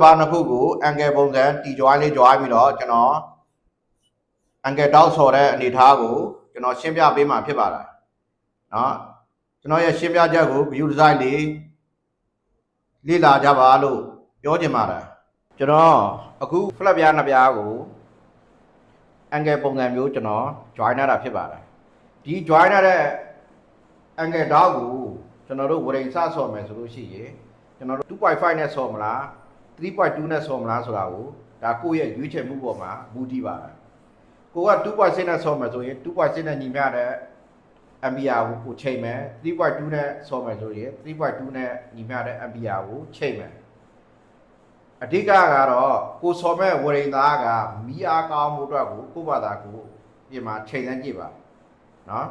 ဘာနှစ်ခုကိုအန်ကယ်ပုံစံတီကြွိုင်းလေးကြွားပြီးတော့ကျွန်တော်အန်ကယ်တောက်ဆော်တဲ့အနေအထားကိုကျွန်တော်ရှင်းပြပေးမှာဖြစ်ပါတယ်เนาะကျွန်တော်ရဲ့ရှင်းပြချက်ကို view design လေးလေ့လာကြပါလို့ပြောချင်ပါတယ်ကျွန်တော်အခု flap ပြားနှစ်ပြားကိုအန်ကယ်ပုံစံမျိုးကျွန်တော် join ထားတာဖြစ်ပါတယ်ဒီ join ထားတဲ့အန်ကယ်တောက်ကိုကျွန်တော်တို့ဝရင်စဆော်မယ်ဆိုလို့ရှိရင်ကျွန်တော်တို့ 2.5 နဲ့ဆော်မလား 3.2 နဲ့ဆော်မလားဆိုတာကိုဒါကိုယ့်ရဲ့ရွေးချယ်မှုပေါ်မှာမူတည်ပါတယ်ကိုက 2.6 နဲ့ဆော်မယ်ဆိုရင် 2.6 နဲ့ညီမျှတဲ့ ampere ကိုချိန်မယ် 3.2 နဲ့ဆော်မယ်ဆိုရင် 3.2 နဲ့ညီမျှတဲ့ ampere ကိုချိန်မယ်အဓိကကတော့ကိုဆော်မဲ့ဝရင်သားကမီးအားကောင်းမှုအတွက်ကိုကိုယ့်ဘာသာကိုပြင်မှာချိန်စမ်းကြည့်ပါနော်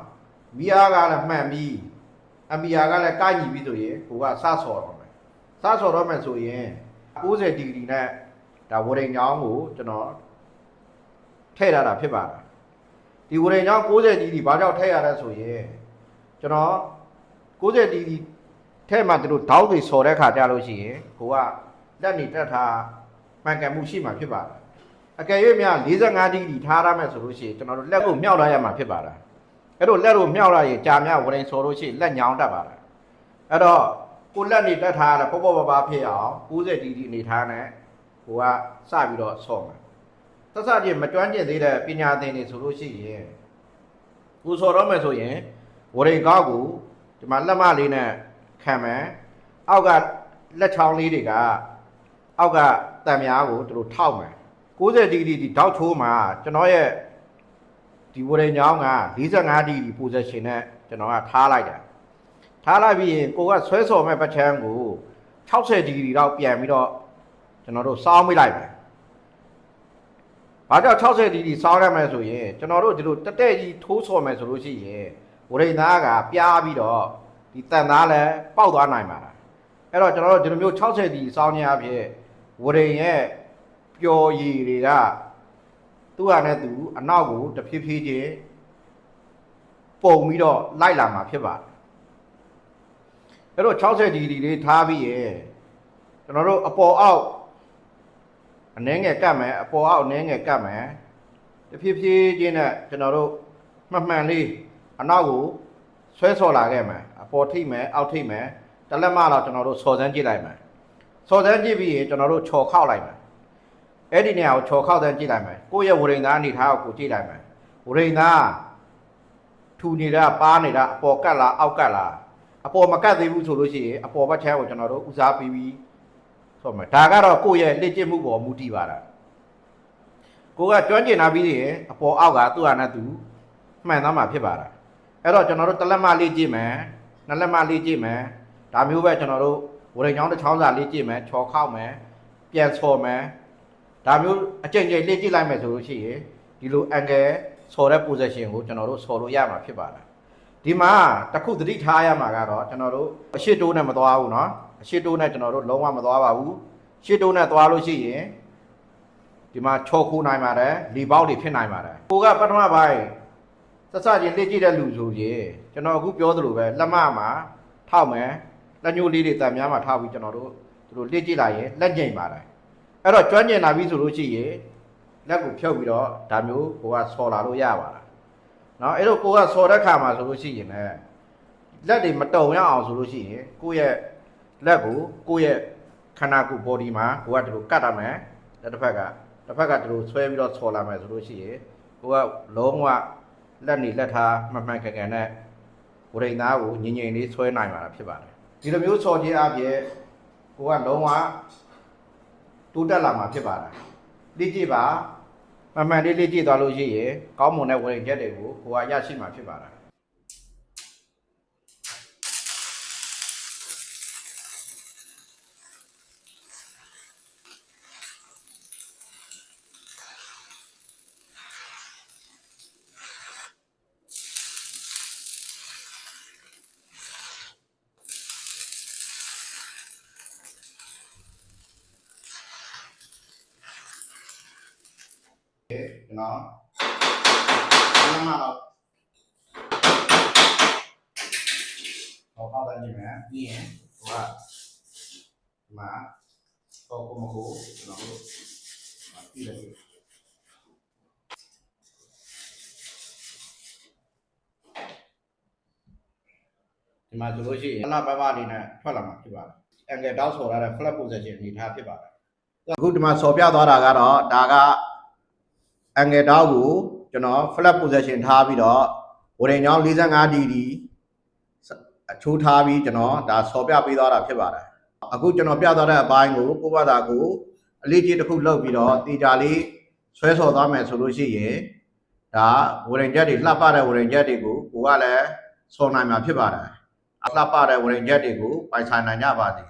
မီးအားကလည်းမှန်ပြီး ampere ကလည်းကိုက်ညီပြီးဆိုရင်ကိုကစဆော်တော့မယ်စဆော်တော့မယ်ဆိုရင်90ဒီဂရီနဲ့ဒါဝရင်ချောင်းကိုကျွန်တော်ထည့်ထားတာဖြစ်ပါတယ်ဒီဝရင်ချောင်း90ဒီဂရီဘာကြောင့်ထည့်ရလဲဆိုရင်ကျွန်တော်90ဒီဂရီထည့်မှတို့တောက်တွေဆော်တဲ့ခါကြလို့ရှိရင်ကိုကလက်နေတက်ထားမှန်ကန်မှုရှိမှာဖြစ်ပါတယ်အကယ်၍များ45ဒီဂရီထားရမယ်ဆိုလို့ရှိရင်ကျွန်တော်တို့လက်ကိုမြောက်ထားရမှာဖြစ်ပါတယ်အဲ့တော့လက်ကိုမြောက်လာရင်ကြာများဝရင်ဆော်လို့ရှိရင်လက်ညောင်းတတ်ပါတယ်အဲ့တော့ကိုလက်နေတက်ထားရပေါ့ပေါ့ပါဖြစ်အောင်90ဒီဂရီနေထားနဲ့ကိုကစပြီးတော့ဆော့မယ်သက်စချင်းမကျွမ်းကျင်သေးတဲ့ပညာသင်တွေဆိုလို့ရှိရင်ကိုဆော်တော့မယ်ဆိုရင်ဝရင်ကောက်ကိုဒီမှာလက်မလေးနဲ့ခံမယ်အောက်ကလက်ချောင်းလေးတွေကအောက်ကတံများကိုသူတို့ထောက်မယ်90ဒီဂရီဒီတောက်ချိုးမှာကျွန်တော်ရဲ့ဒီဝရင်ညောင်းက45ဒီဂရီ position နဲ့ကျွန်တော်ကထားလိုက်တာထားလိုက်ပြီးရင်ကိုကဆွဲဆော်မဲ့ပချမ်းကို60ဒီဂရီလောက်ပြန်ပြီးတော့ကျွန်တော်တို့စောင်းမိလိုက်မယ်။ဘာကြောင့်60ဒီဂရီစောင်းရမယ်ဆိုရင်ကျွန်တော်တို့ဒီလိုတက်တက်ကြီးထိုးဆော်မယ်ဆိုလို့ရှိရင်ဝရိန်သားကပြားပြီးတော့ဒီတန်သားလည်းပေါက်သွားနိုင်ပါလား။အဲ့တော့ကျွန်တော်တို့ဒီလိုမျိုး60ဒီဂရီစောင်းခြင်းအဖြစ်ဝရိန်ရဲ့ပျော်ရည်တွေကသူ့ဟာနဲ့သူအနောက်ကိုတဖြည်းဖြည်းချင်းပုံပြီးတော့လိုက်လာမှာဖြစ်ပါတယ်။အဲ့တော့60ဒီဂရီလေးထားပြီးရင်ကျွန်တော်တို့အပေါ်အောက်အနှဲငယ်ကတ်မယ်အပေါ်အောက်အနှဲငယ်ကတ်မယ်တဖြည်းဖြည်းချင်းနဲ့ကျွန်တော်တို့မှန်လေးအနောက်ကိုဆွဲဆော်လာခဲ့မယ်အပေါ်ထိမယ်အောက်ထိမယ်တလက်မတော့ကျွန်တော်တို့ဆော်စမ်းကြည့်လိုက်မယ်ဆော်စမ်းကြည့်ပြီးရင်ကျွန်တော်တို့ချော်ခောက်လိုက်မယ်အဲ့ဒီနေရာကိုချော်ခောက်တဲ့ကြည့်လိုက်မယ်ကိုယ့်ရဲ့ဝရိန်သားအနေထားကိုကြည့်လိုက်မယ်ဝရိန်သားထူနေတာပါနေတာအပေါ်ကတ်လားအောက်ကတ်လားအပေါ်မကတ်သေးဘူးဆိုလို့ရှိရင်အပေါ်ဘက်ချမ်းကိုကျွန်တော်တို့ဦးစားပေးပြီးဆိုမယ်ဒါကတော့ကိုယ့်ရဲ့လက်ကျင့်မှုပေါ်မူတည်ပါတာကိုကကျွမ်းကျင်လာပြီးရင်အပေါ်အောက်ကသူ့ဟာနဲ့သူမှန်သားမှာဖြစ်ပါတာအဲ့တော့ကျွန်တော်တို့တစ်လက်မလေးကြည့်မယ်နှစ်လက်မလေးကြည့်မယ်ဒါမျိုးပဲကျွန်တော်တို့ဝရိန်ချောင်းတစ်ချောင်းစာလေးကြည့်မယ်ချော်ခောက်မယ်ပြန်ဆော်မယ်ဒါမျိုးအကျဉ်းချင်းလေးကြည့်လိုက်မယ်ဆိုလို့ရှိရင်ဒီလိုအန်ဂယ်ဆော်တဲ့ position ကိုကျွန်တော်တို့ဆော်လို့ရမှာဖြစ်ပါတယ်ဒီမှာတခုသတိထားရမှာကတော့ကျွန်တော်တို့အရှိတိုးနဲ့မသွားဘူးเนาะအရှိတိုးနဲ့ကျွန်တော်တို့လုံးဝမသွားပါဘူးရှစ်တိုးနဲ့သွားလို့ရှိရင်ဒီမှာချော်ခိုးနိုင်ပါတယ်လီပေါက်တွေဖြစ်နိုင်ပါတယ်ကိုကပထမပိုင်းစစချင်းလက်ကြည့်တဲ့လူဆိုရင်ကျွန်တော်အခုပြောသလိုပဲလက်မမှာထောက်မယ်လက်ညှိုးလေးတွေတန်များမှာထောက်ပြီးကျွန်တော်တို့သူတို့လက်ကြည့်လိုက်ရင်လက်ကျိန်ပါတယ်အဲ့တော့ကျွမ်းကျင်လာပြီဆိုလို့ရှိရင်လက်ကိုဖြုတ်ပြီးတော့ဒါမျိုးကိုကဆော်လာလို့ရပါလားနော်အဲ့တော့ကိုကဆော်တဲ့ခါမှာဆိုလို့ရှိရင်လည်းလက်တွေမတုံရအောင်ဆိုလို့ရှိရင်ကိုယ့်ရဲ့လက်ကိုကိုယ့်ရဲ့ခန္ဓာကိုယ် body မှာကိုကဒီလိုကတ်ရမယ်တစ်ဖက်ကဒီလိုဆွဲပြီးတော့ဆော်လာမယ်ဆိုလို့ရှိရင်ကိုကလုံးဝလက်နေလက်ထားမှန်မှန်ကန်ကန်နဲ့ဝရိန်သားကိုငြိမ်ငြိမ်လေးဆွဲနိုင်မှာဖြစ်ပါတယ်ဒီလိုမျိုးဆော်ခြင်းအပြင်ကိုကလုံးဝတိုးတက်လာမှာဖြစ်ပါတယ်လေ့ကြည့်ပါမှန်လေးလေ့ကြည့်သွားလို့ရှိရင်ကောင်းမွန်တဲ့ဝရိန်ချက်တွေကိုကိုကရရှိမှာဖြစ်ပါတယ်ကျွန်တော်ဒီမှာတော့ဟောက်တဲ့နေမှာပြီးရင်ဟိုကဒီမှာ ဆောကိုမကိုကျွန်တော်တို့ပြည်တယ်ဒီမှာဆိုလို့ရှိရင်ခဏပပအနေနဲ့ထွက်လာမှာဖြစ်ပါတယ်အန်ဂယ်တောက်ဆော်ရတဲ့ flat position အနေထားဖြစ်ပါတယ်အခုဒီမှာဆော်ပြသွားတာကတော့ဒါကအန်ဂယ်တောက်ကိုကျွန်တော် flat position ထားပြီးတော့ဝရင်ချောင်း45 ဒီဂရီအချိုးထားပြီးကျွန်တော်ဒါဆော်ပြပေးသွားတာဖြစ်ပါတယ်အခုကျွန်တော်ပြသွားတဲ့အပိုင်းကိုကိုယ့်ဘာသာကိုအလေးကြီးတစ်ခုလုပ်ပြီးတော့တေချာလေးဆွဲဆော်သွားမယ်ဆိုလို့ရှိရင်ဒါဝရင်ချက်တွေလှပတဲ့ဝရင်ချက်တွေကိုကိုကလည်းဆော်နိုင်မှာဖြစ်ပါတယ်အလှပတဲ့ဝရင်ချက်တွေကိုပိုင်ဆိုင်နိုင်ကြပါသည်